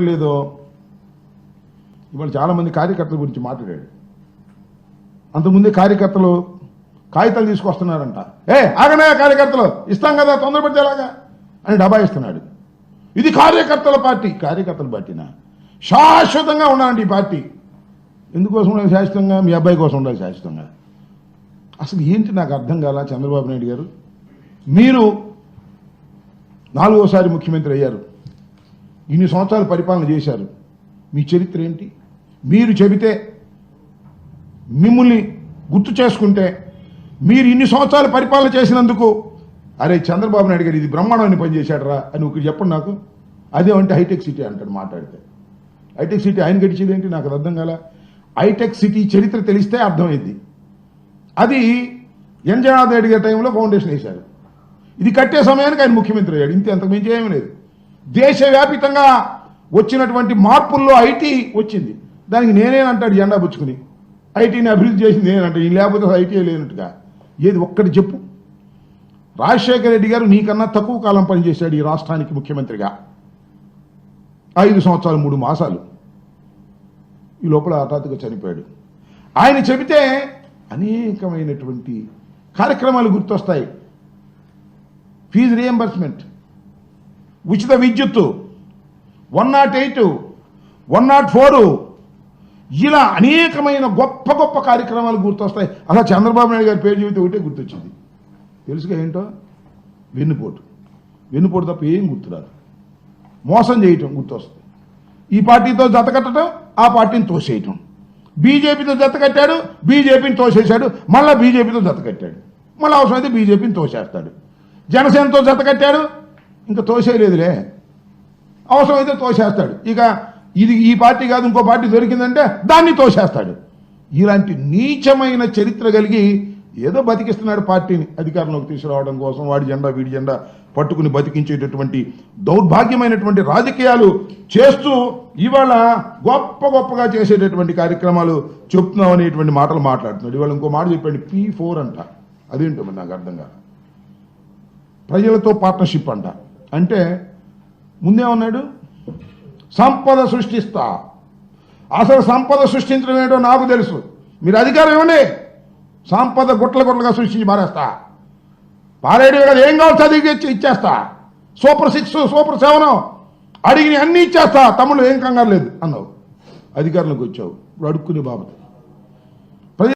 లేదో ఇవాళ చాలామంది కార్యకర్తల గురించి మాట్లాడాడు. అంతకుముందే కార్యకర్తలు కాగితాలు తీసుకొస్తున్నారంట. ఆగనే కార్యకర్తలు ఇస్తాం కదా తొందరపడితేలాగా అని డబాయిస్తున్నాడు. ఇది కార్యకర్తల పార్టీ. కార్యకర్తల పార్టీనా? శాశ్వతంగా ఉండాలండి ఈ పార్టీ. ఎందుకోసం ఉండాలి శాశ్వతంగా? మీ అబ్బాయి కోసం ఉండాలి శాశ్వతంగా. అసలు ఏంటి నాకు అర్థం కాల. చంద్రబాబు నాయుడు గారు, మీరు 4వసారి ముఖ్యమంత్రి అయ్యారు, ఇన్ని సంవత్సరాలు పరిపాలన చేశారు. మీ చరిత్ర ఏంటి? మీరు చెబితే, మిమ్మల్ని గుర్తు చేసుకుంటే, మీరు ఇన్ని సంవత్సరాలు పరిపాలన చేసినందుకు అరే చంద్రబాబు నాయుడు గారు ఇది బ్రహ్మాండమైన పని చేశాడరా అని ఒకటి చెప్పండి నాకు. అదేమంటే హైటెక్ సిటీ అంటాడు మాట్లాడితే. హైటెక్ సిటీ ఆయన గడిచేది ఏంటి నాకు అర్థం కాల. హైటెక్ సిటీ చరిత్ర తెలిస్తే అర్థమైంది. అది ఎన్ జనార్దన్ రెడ్డి గారి టైంలో ఫౌండేషన్ వేశారు. ఇది కట్టే సమయానికి ఆయన ముఖ్యమంత్రి అయ్యాడు. ఇంతే, అంతకు మించి ఏమీ లేదు. దేశవ్యాపితంగా వచ్చినటువంటి మార్పుల్లో ఐటీ వచ్చింది. దానికి నేనేనంటాడు జెండా పుచ్చుకుని. ఐటీని అభివృద్ధి చేసింది నేనంటాడు. లేకపోతే ఐటీ లేనట్టుగా. ఏది ఒక్కటి చెప్పు. రాజశేఖర రెడ్డి గారు నీకన్నా తక్కువ కాలం పనిచేశాడు ఈ రాష్ట్రానికి ముఖ్యమంత్రిగా. 5 సంవత్సరాలు 3 మాసాలు. ఈ లోపల హఠాత్తుగా చనిపోయాడు. ఆయన చెబితే అనేకమైనటువంటి కార్యక్రమాలు గుర్తొస్తాయి. ఫీజు రియంబర్స్మెంట్, ఉచిత విద్యుత్తు, 108, 104, ఇలా అనేకమైన గొప్ప గొప్ప కార్యక్రమాలు గుర్తొస్తాయి. అలా చంద్రబాబు నాయుడు గారి పేరు చెబితే ఒకటే గుర్తొచ్చింది. తెలుసుగా ఏంటో? వెన్నుపోటు తప్ప ఏం గుర్తురాదు. మోసం చేయటం గుర్తొస్తుంది. ఈ పార్టీతో జత కట్టడం, ఆ పార్టీని తోసేయటం. బీజేపీతో జత కట్టాడు, బీజేపీని తోసేశాడు. మళ్ళీ బీజేపీతో జత కట్టాడు, మళ్ళీ అవసరమైతే బీజేపీని తోసేస్తాడు. జనసేనతో జత కట్టాడు, ఇంకా తోసేయలేదులే, అవసరమైతే తోసేస్తాడు. ఇక ఇది ఈ పార్టీ కాదు ఇంకో పార్టీ దొరికిందంటే దాన్ని తోసేస్తాడు. ఇలాంటి నీచమైన చరిత్ర కలిగి ఏదో బతికిస్తున్నాడు పార్టీని అధికారంలోకి తీసుకురావడం కోసం. వాడి జెండా వీడి జెండా పట్టుకుని బతికించేటటువంటి దౌర్భాగ్యమైనటువంటి రాజకీయాలు చేస్తూ ఇవాళ గొప్ప గొప్పగా చేసేటటువంటి కార్యక్రమాలు చెప్తున్నాం అనేటువంటి మాటలు మాట్లాడుతున్నాడు. ఇవాళ ఇంకో మాట చెప్పండి, P4 అంట. అదేంటో నాకు అర్థం కాదు. ప్రజలతో పార్ట్నర్షిప్ అంట. అంటే ముందేమన్నాడు? సంపద సృష్టిస్తా. అసలు సంపద సృష్టించడం ఏంటో నాకు తెలుసు. మీరు అధికారం ఇవ్వండి, సంపద గుట్లుగా సృష్టించి మారేస్తా. పారేడు కదా, ఏం కావాలి చదివి ఇచ్చేస్తా. సూపర్ 6, సూపర్ 7 అడిగిన అన్ని ఇచ్చేస్తా. తమ్ముళ్ళు ఏం కంగారు లేదు అన్నావు. అధికారంలోకి వచ్చావు, ఇప్పుడు అడుక్కునే బాబు.